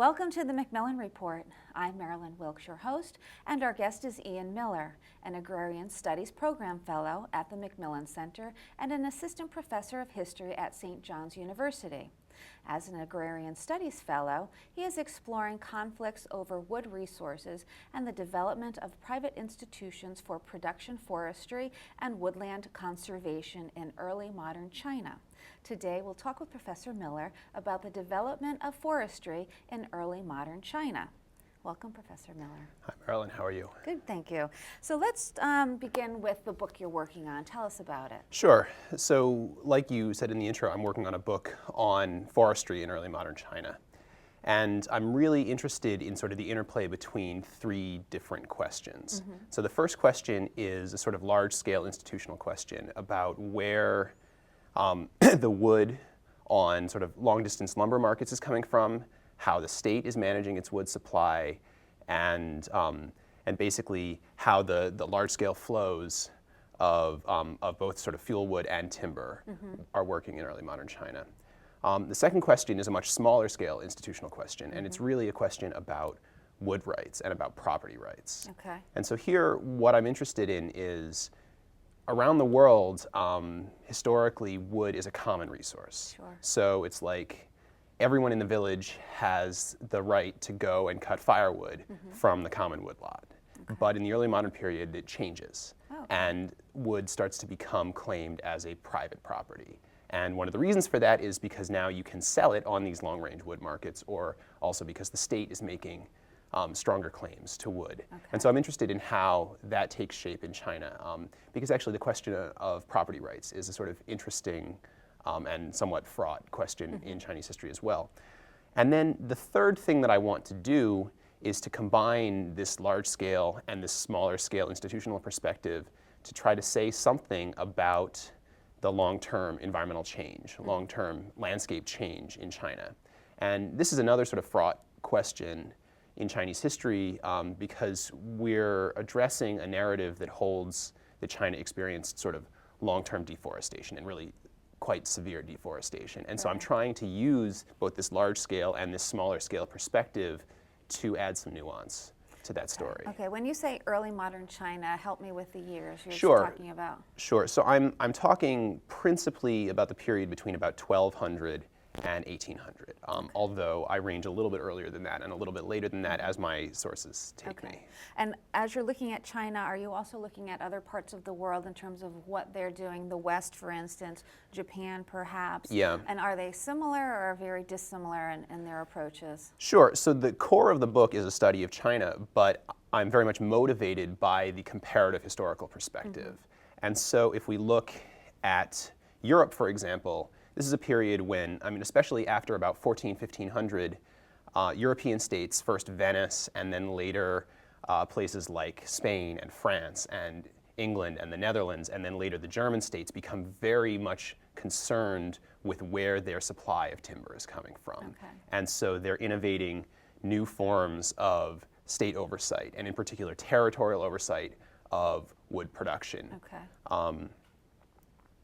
Welcome to the Macmillan Report. I'm Marilyn Wilkes, your host, and our guest is Ian Miller, an Agrarian Studies Program Fellow at the Macmillan Center and an Assistant Professor of History at St. John's University. As an Agrarian Studies Fellow, he is exploring conflicts over wood resources and the development of private institutions for production forestry and woodland conservation in early modern China. Today, we'll talk with Professor Miller about the development of forestry in early modern China. Welcome, Professor Miller. Hi, Marilyn. How are you? Good, thank you. So let's begin with the book you're working on. Tell us about it. Sure. So, like you said in the intro, I'm working on a book on forestry in early modern China. And I'm really interested in sort of the interplay between three different questions. So the first question is a sort of large-scale institutional question about where the wood on sort of long-distance lumber markets is coming from, how the state is managing its wood supply, and basically how the large-scale flows of both sort of fuel wood and timber are working in early modern China. The second question is a much smaller scale institutional question, and it's really a question about wood rights and about property rights. Okay. And so here, what I'm interested in is, around the world, historically, wood is a common resource. Sure. So it's like everyone in the village has the right to go and cut firewood from the common wood lot. Okay. But in the early modern period, it changes. Oh. And wood starts to become claimed as a private property. And one of the reasons for that is because now you can sell it on these long-range wood markets, or also because the state is making stronger claims to wood. Okay. And so I'm interested in how that takes shape in China, because actually the question of property rights is a sort of interesting and somewhat fraught question in Chinese history as well. And then the third thing that I want to do is to combine this large scale and this smaller scale institutional perspective to try to say something about the long-term environmental change, long-term landscape change in China. And this is another sort of fraught question in Chinese history because we're addressing a narrative that holds that China experienced sort of long-term deforestation and really quite severe deforestation. And so I'm trying to use both this large scale and this smaller scale perspective to add some nuance to that story. Okay, when you say early modern China, help me with the years you're Sure. talking about. Sure. So I'm talking principally about the period between about 1200 and 1800, although I range a little bit earlier than that and a little bit later than that as my sources take me. And as you're looking at China, are you also looking at other parts of the world in terms of what they're doing? The West, for instance, Japan perhaps? Yeah. And are they similar or very dissimilar in their approaches? Sure. So the core of the book is a study of China, but I'm very much motivated by the comparative historical perspective. And so if we look at Europe, for example, this is a period when, I mean, especially after about 1500, European states, first Venice and then later places like Spain and France and England and the Netherlands, and then later the German states, become very much concerned with where their supply of timber is coming from. Okay. And so they're innovating new forms of state oversight, and in particular territorial oversight of wood production. Okay.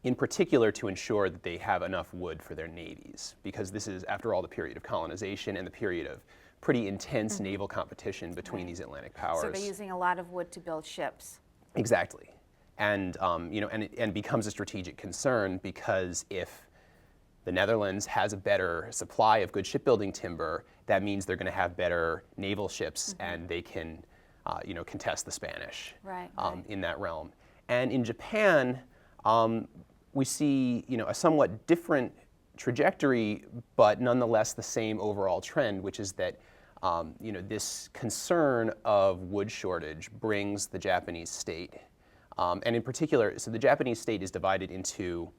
In particular to ensure that they have enough wood for their navies, because this is, after all, the period of colonization and the period of pretty intense naval competition between these Atlantic powers. So they're using a lot of wood to build ships. Exactly. And, and becomes a strategic concern because if the Netherlands has a better supply of good shipbuilding timber, that means they're going to have better naval ships and they can, contest the Spanish in that realm. And in Japan, we see, a somewhat different trajectory, but nonetheless the same overall trend, which is that, this concern of wood shortage brings the Japanese state, and in particular, so the Japanese state is divided into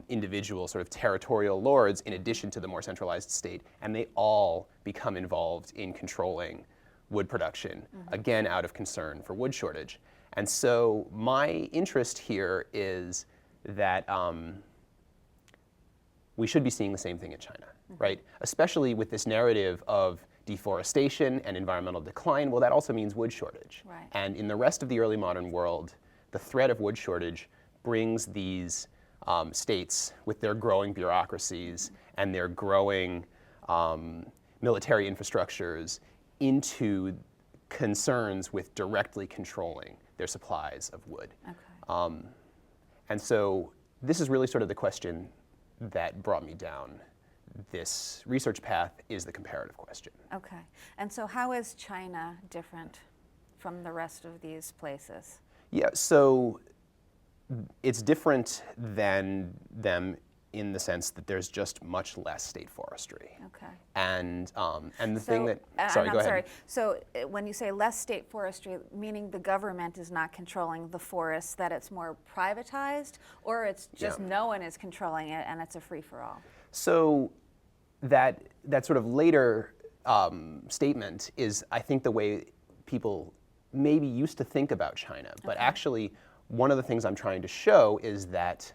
individual sort of territorial lords in addition to the more centralized state, and they all become involved in controlling wood production, again out of concern for wood shortage. And so my interest here is that we should be seeing the same thing in China, right? Especially with this narrative of deforestation and environmental decline. Well, that also means wood shortage. Right. And in the rest of the early modern world, the threat of wood shortage brings these states with their growing bureaucracies and their growing military infrastructures into concerns with directly controlling their supplies of wood. Okay. And so this is really sort of the question that brought me down this research path, is the comparative question. Okay. And so how is China different from the rest of these places? Yeah, so it's different than them in the sense that there's just much less state forestry. Okay. And the thing that, and sorry, I'm go ahead. sorry. So when you say less state forestry, meaning the government is not controlling the forests, that it's more privatized, or it's just no one is controlling it and it's a free-for-all? So that sort of later statement is, I think, the way people maybe used to think about China. But actually, one of the things I'm trying to show is that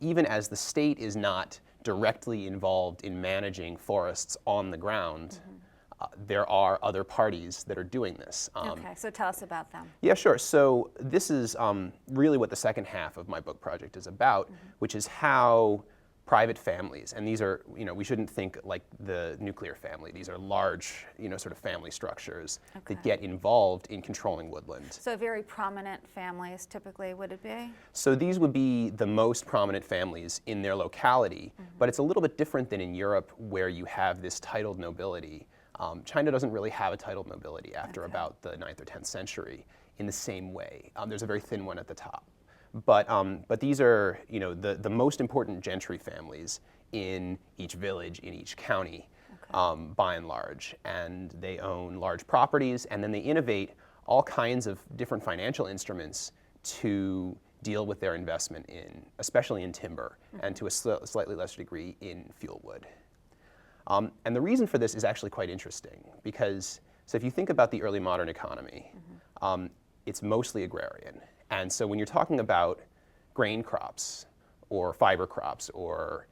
even as the state is not directly involved in managing forests on the ground, there are other parties that are doing this. Okay, so tell us about them. Yeah, sure. So this is really what the second half of my book project is about, which is how private families, and these are, we shouldn't think like the nuclear family. These are large, sort of family structures that get involved in controlling woodland. So very prominent families, typically, would it be? So these would be the most prominent families in their locality, but it's a little bit different than in Europe, where you have this titled nobility. China doesn't really have a titled nobility after about the 9th or 10th century in the same way. There's a very thin one at the top. But these are, the most important gentry families in each village, in each county, by and large. And they own large properties, and then they innovate all kinds of different financial instruments to deal with their investment in, especially in timber, and to a slightly lesser degree in fuel wood. And the reason for this is actually quite interesting, because, so if you think about the early modern economy, it's mostly agrarian. And so when you're talking about grain crops or fiber crops or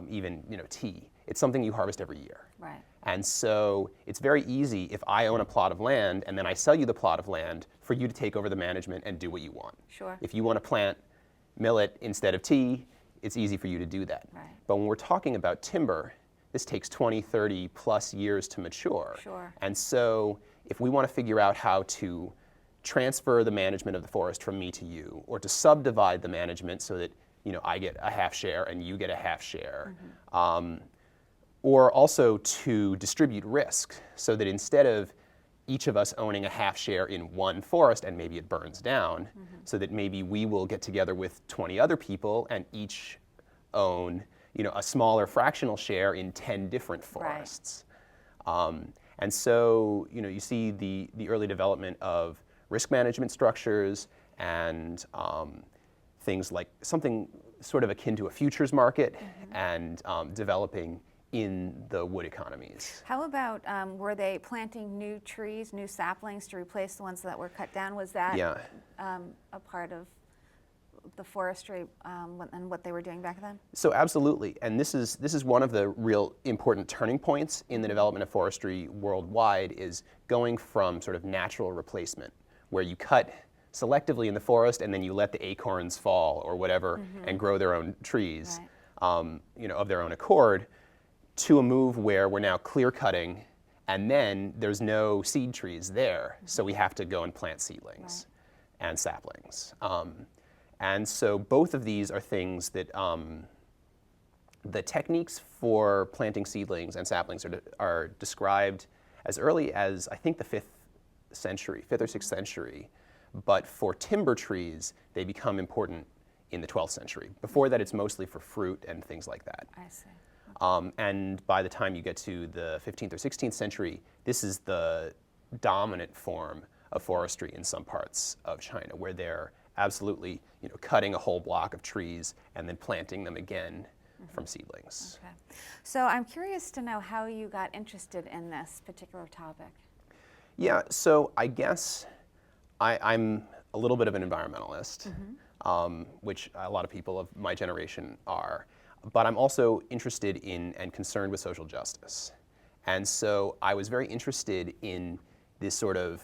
even tea, it's something you harvest every year. Right. And so it's very easy, if I own a plot of land and then I sell you the plot of land, for you to take over the management and do what you want. Sure. If you want to plant millet instead of tea, it's easy for you to do that. Right. But when we're talking about timber, this takes 20, 30 plus years to mature. Sure. And so if we want to figure out how to transfer the management of the forest from me to you, or to subdivide the management so that I get a half share and you get a half share, or also to distribute risk so that instead of each of us owning a half share in one forest and maybe it burns down, so that maybe we will get together with 20 other people and each own a smaller fractional share in 10 different forests. And so you see the early development of risk management structures and things like something sort of akin to a futures market and developing in the wood economies. How about, were they planting new trees, new saplings to replace the ones that were cut down? Was that a part of the forestry and what they were doing back then? So absolutely, and this is one of the real important turning points in the development of forestry worldwide, is going from sort of natural replacement, where you cut selectively in the forest and then you let the acorns fall or whatever and grow their own trees, of their own accord, to a move where we're now clear cutting and then there's no seed trees there, so we have to go and plant seedlings and saplings. And so both of these are things that the techniques for planting seedlings and saplings are described as early as, I think, the 5th or 6th century. But for timber trees, they become important in the 12th century. Before that, it's mostly for fruit and things like that. I see. And by the time you get to the 15th or 16th century, this is the dominant form of forestry in some parts of China, where they're absolutely cutting a whole block of trees and then planting them again from seedlings. Okay. So I'm curious to know how you got interested in this particular topic. Yeah, so I guess I'm a little bit of an environmentalist, which a lot of people of my generation are, but I'm also interested in and concerned with social justice. And so I was very interested in this sort of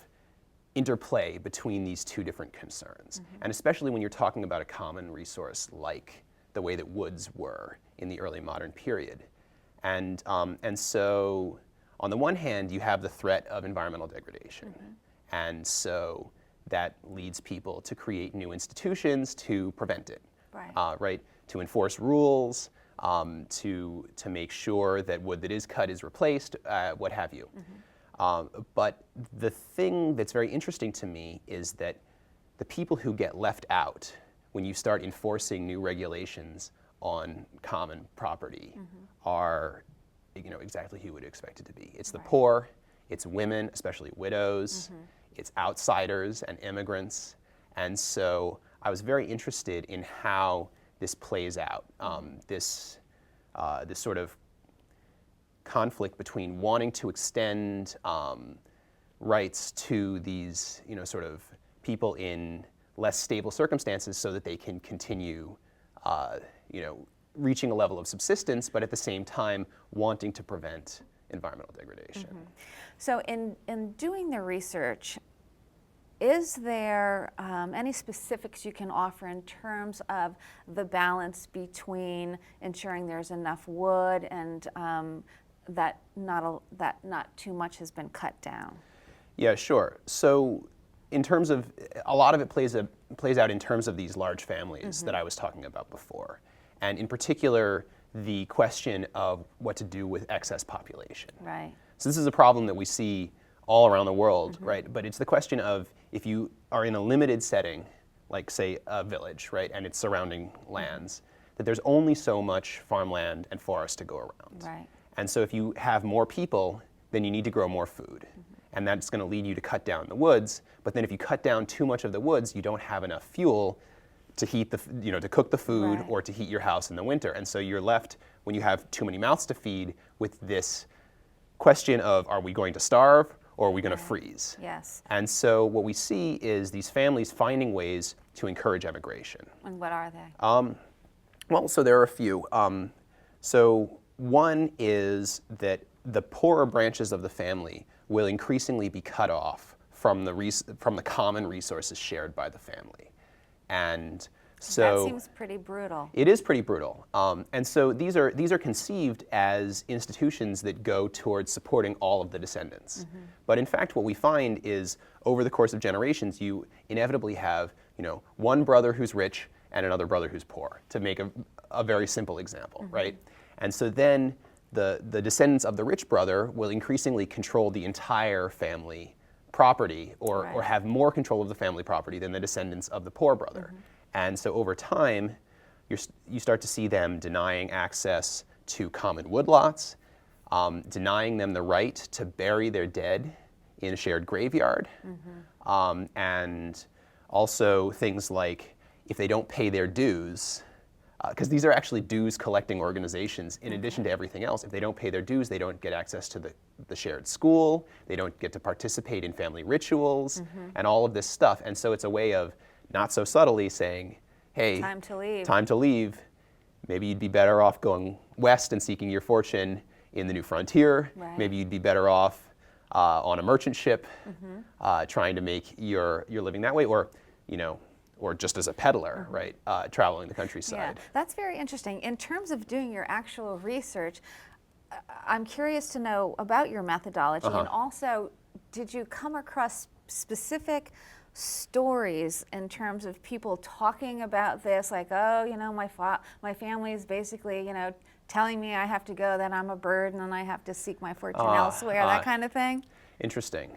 interplay between these two different concerns. And especially when you're talking about a common resource like the way that woods were in the early modern period. And so on the one hand, you have the threat of environmental degradation. And so that leads people to create new institutions to prevent it, right? To enforce rules, to make sure that wood that is cut is replaced, what have you. But the thing that's very interesting to me is that the people who get left out when you start enforcing new regulations on common property are, exactly who you would expect it to be. It's the poor, it's women, especially widows, it's outsiders and immigrants. And so I was very interested in how this plays out, this sort of conflict between wanting to extend rights to these, sort of people in less stable circumstances so that they can continue, reaching a level of subsistence, but at the same time wanting to prevent environmental degradation. So in doing the research, is there any specifics you can offer in terms of the balance between ensuring there's enough wood and that not too much has been cut down? Yeah, sure. So in terms of, a lot of it plays out in terms of these large families that I was talking about before. And in particular, the question of what to do with excess population. Right. So this is a problem that we see all around the world, right? But it's the question of, if you are in a limited setting, like say a village, right, and its surrounding lands, that there's only so much farmland and forest to go around. Right. And so if you have more people, then you need to grow more food. And that's going to lead you to cut down the woods. But then if you cut down too much of the woods, you don't have enough fuel to heat to cook the food or to heat your house in the winter. And so you're left, when you have too many mouths to feed, with this question of, are we going to starve or are we going to freeze? Yes. And so what we see is these families finding ways to encourage emigration. And what are they? Well, so there are a few. So one is that the poorer branches of the family will increasingly be cut off from the common resources shared by the family. And so that seems pretty brutal. It is pretty brutal. And so these are conceived as institutions that go towards supporting all of the descendants. But in fact, what we find is, over the course of generations, you inevitably have, one brother who's rich and another brother who's poor, to make a very simple example, right? And so then the descendants of the rich brother will increasingly control the entire family property, or have more control of the family property than the descendants of the poor brother. And so over time, you start to see them denying access to common woodlots, denying them the right to bury their dead in a shared graveyard, and also things like, if they don't pay their dues, because these are actually dues collecting organizations in addition to everything else. If they don't pay their dues, they don't get access to the shared school, they don't get to participate in family rituals, and all of this stuff. And so it's a way of, not so subtly, saying, hey, time to leave. Time to leave. Maybe you'd be better off going west and seeking your fortune in the new frontier. Maybe you'd be better off on a merchant ship, trying to make your living that way, or just as a peddler, right, traveling the countryside. Yeah, that's very interesting. In terms of doing your actual research, I'm curious to know about your methodology, and also, did you come across specific stories in terms of people talking about this, like, oh, my family is basically, telling me I have to go, then I'm a burden and I have to seek my fortune elsewhere, that kind of thing? Interesting.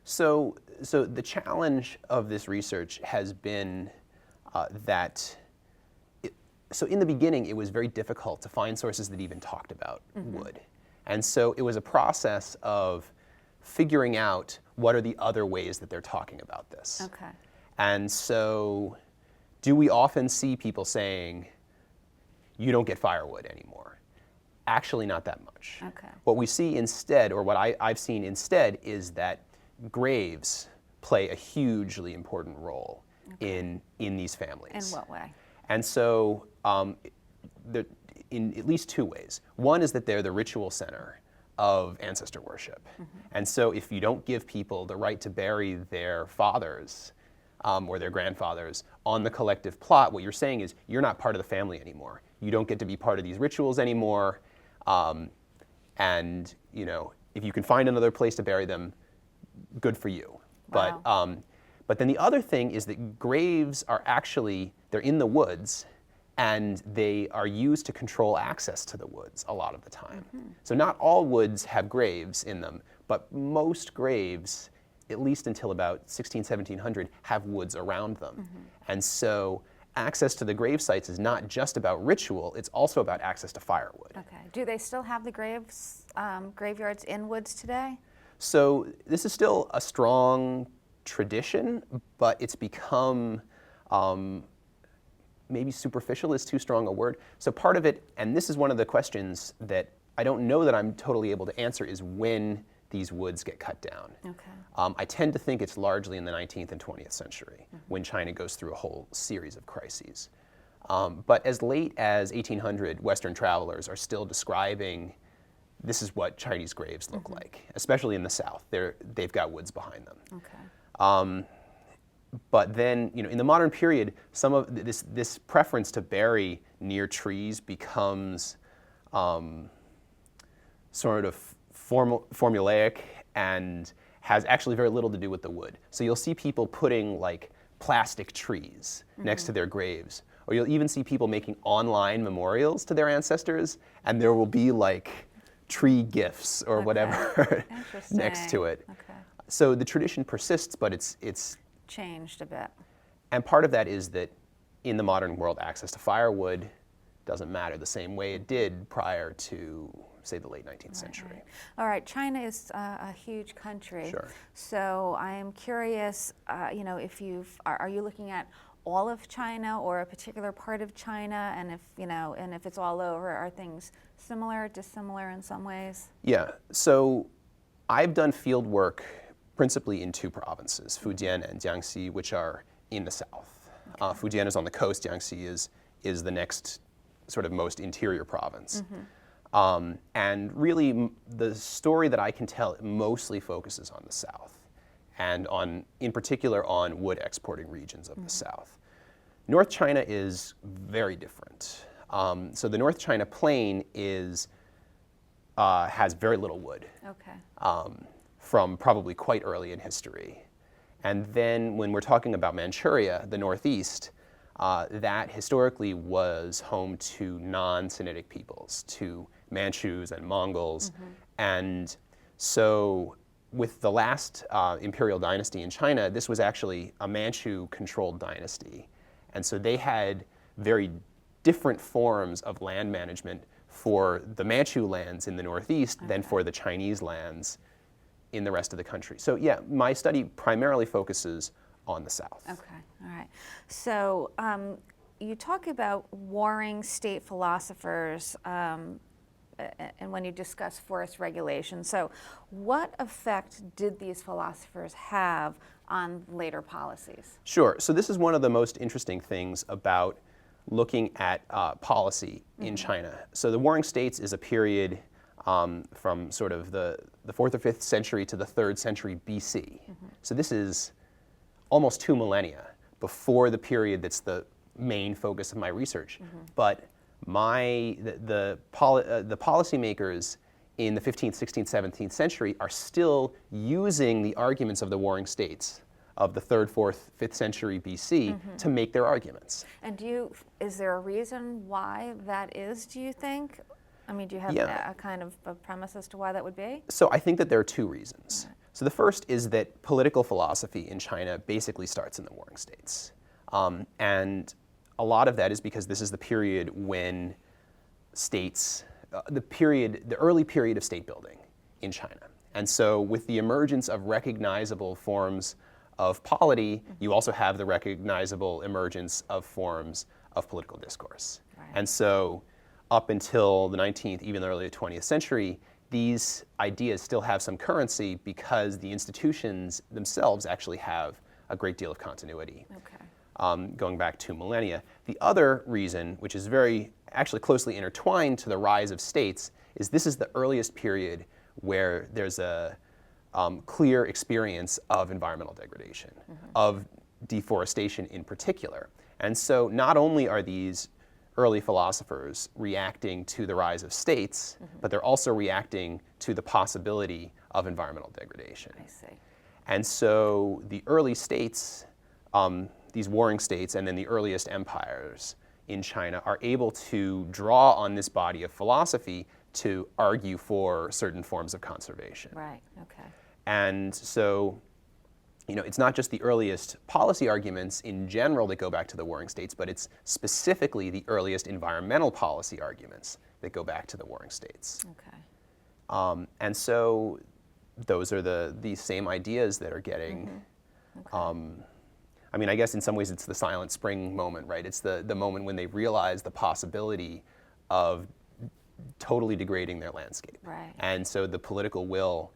So the challenge of this research has been so in the beginning, it was very difficult to find sources that even talked about wood. And so it was a process of figuring out what are the other ways that they're talking about this. Okay. And so do we often see people saying, you don't get firewood anymore? Actually, not that much. Okay. What we see instead, or what I've seen instead, is that graves play a hugely important role in these families. In what way? And so in at least two ways. One is that they're the ritual center of ancestor worship. And so if you don't give people the right to bury their fathers or their grandfathers on the collective plot, what you're saying is, you're not part of the family anymore. You don't get to be part of these rituals anymore. And if you can find another place to bury them, good for you. Wow. But then the other thing is that graves are actually, they're in the woods, and they are used to control access to the woods a lot of the time. So not all woods have graves in them, but most graves, at least until about 1700, have woods around them. And so access to the grave sites is not just about ritual, it's also about access to firewood. Okay. Do they still have the graveyards in woods today? So this is still a strong tradition, but it's become, maybe superficial is too strong a word. So part of it, and this is one of the questions that I don't know that I'm totally able to answer, is when these woods get cut down. Okay. I tend to think it's largely in the 19th and 20th century when China goes through a whole series of crises. But as late as 1800, Western travelers are still describing this is what Chinese graves look like, especially in the South. They've got woods behind them. Okay. But then, in the modern period, some of this preference to bury near trees becomes sort of formulaic and has actually very little to do with the wood. So you'll see people putting like plastic trees next to their graves, or you'll even see people making online memorials to their ancestors, and there will be like tree gifts or whatever next to it. Okay. So the tradition persists, but it's Changed a bit. and part of that is that in the modern world, access to firewood doesn't matter the same way it did prior to, say, the late 19th century. Right. All right, China is a huge country. Sure. So I am curious, if are you looking at all of China or a particular part of China, and if it's all over, are things similar, dissimilar in some ways? Yeah, so I've done field work principally in two provinces, Fujian and Jiangxi, which are in the south. Fujian is on the coast, Jiangxi is the next sort of most interior province. And really, the story that I can tell mostly focuses on the south, and in particular on wood exporting regions of the south. North China is very different. So the North China Plain has very little wood. Okay. From probably quite early in history. And then when we're talking about Manchuria, the northeast, that historically was home to non-Sinitic peoples, to Manchus and Mongols. And so with the last imperial dynasty in China, this was actually a Manchu-controlled dynasty. And so they had very different forms of land management for the Manchu lands in the northeast than for the Chinese lands in the rest of the country. So yeah, my study primarily focuses on the south. Okay, all right. So you talk about warring state philosophers and when you discuss forest regulation. So what effect did these philosophers have on later policies? Sure, so this is one of the most interesting things about looking at policy in China. So the Warring States is a period from sort of the 4th or 5th century to the 3rd century BC. So this is almost 2 millennia before the period that's the main focus of my research. But the policymakers in the 15th, 16th, 17th century are still using the arguments of the Warring States of the 3rd, 4th, 5th century BC to make their arguments. And is there a reason why that is, do you think? I mean, do you have a kind of a premise as to why that would be? So I think that there are two reasons. So the first is that political philosophy in China basically starts in the Warring States. And a lot of that is because this is the period when states, the early period of state building in China. And so with the emergence of recognizable forms of polity, you also have the recognizable emergence of forms of political discourse. Right. And so up until the 19th, even the early 20th century, these ideas still have some currency because the institutions themselves actually have a great deal of continuity, going back 2 millennia. The other reason, which is very actually closely intertwined to the rise of states, is this is the earliest period where there's a clear experience of environmental degradation, of deforestation in particular. And so not only are these early philosophers reacting to the rise of states, but they're also reacting to the possibility of environmental degradation. I see. And so the early states, these warring states, and then the earliest empires in China are able to draw on this body of philosophy to argue for certain forms of conservation. Right, okay. And so, it's not just the earliest policy arguments in general that go back to the warring states, but it's specifically the earliest environmental policy arguments that go back to the warring states. Okay. And so those are the same ideas that are getting, Okay. I guess in some ways it's the Silent Spring moment, right? It's the moment when they realize the possibility of totally degrading their landscape. Right. And so the political will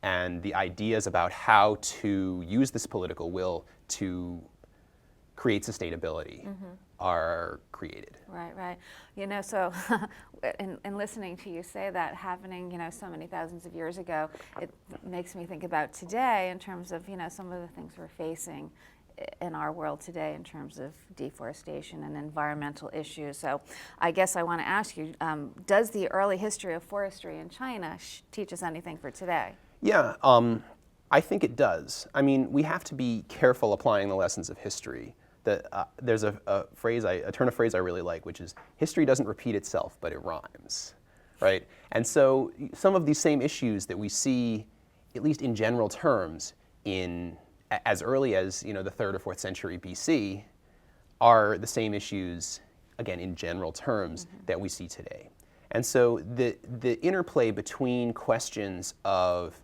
and the ideas about how to use this political will to create sustainability are created. Right, right. So in listening to you say that happening, so many thousands of years ago, it makes me think about today in terms of, some of the things we're facing in our world today in terms of deforestation and environmental issues. So I guess I want to ask you, does the early history of forestry in China teach us anything for today? Yeah, I think it does. We have to be careful applying the lessons of history. There's a turn of phrase I really like, which is, history doesn't repeat itself, but it rhymes, right? And so some of these same issues that we see, at least in general terms, as early as the 3rd or 4th century BC, are the same issues, again, in general terms, that we see today. And so the interplay between questions of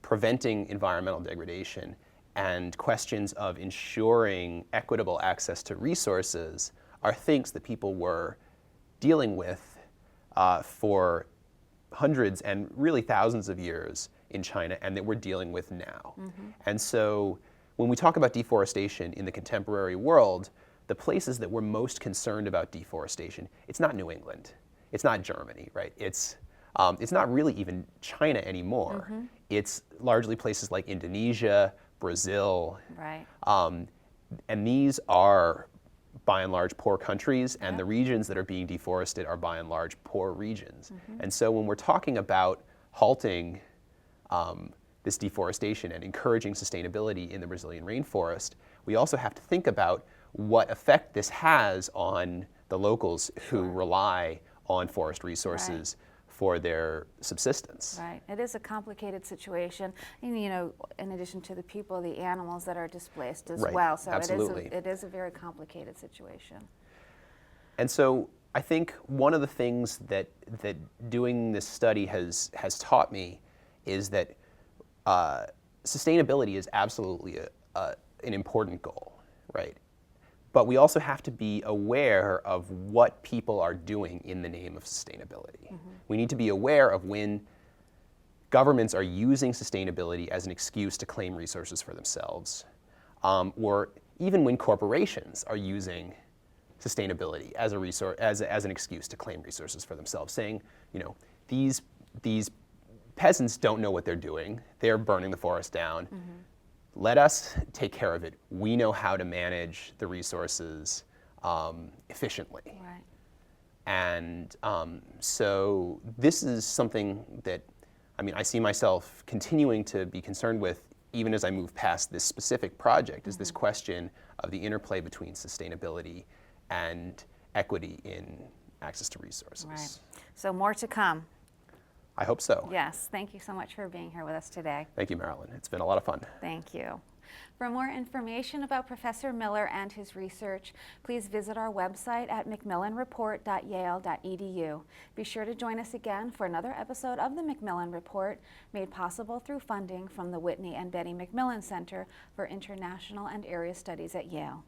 preventing environmental degradation and questions of ensuring equitable access to resources are things that people were dealing with for hundreds and really thousands of years in China, and that we're dealing with now. And so when we talk about deforestation in the contemporary world, the places that we're most concerned about deforestation, it's not New England, it's not Germany, right? It's not really even China anymore. It's largely places like Indonesia, Brazil. Right. And these are, by and large, poor countries, and the regions that are being deforested are, by and large, poor regions. And so when we're talking about halting this deforestation and encouraging sustainability in the Brazilian rainforest, we also have to think about what effect this has on the locals who rely on forest resources for their subsistence. Right. It is a complicated situation, and, in addition to the people, the animals that are displaced as well. So absolutely. it is a very complicated situation. And so I think one of the things that doing this study has taught me is that sustainability is absolutely an important goal, right? But we also have to be aware of what people are doing in the name of sustainability. We need to be aware of when governments are using sustainability as an excuse to claim resources for themselves, or even when corporations are using sustainability as an excuse to claim resources for themselves, saying, these peasants don't know what they're doing. They're burning the forest down. Let us take care of it. We know how to manage the resources efficiently. Right. And so this is something that, I see myself continuing to be concerned with even as I move past this specific project, is this question of the interplay between sustainability and equity in access to resources. Right. So more to come. I hope so. Yes. Thank you so much for being here with us today. Thank you, Marilyn. It's been a lot of fun. Thank you. For more information about Professor Miller and his research, please visit our website at macmillanreport.yale.edu. Be sure to join us again for another episode of the Macmillan Report, made possible through funding from the Whitney and Betty Macmillan Center for International and Area Studies at Yale.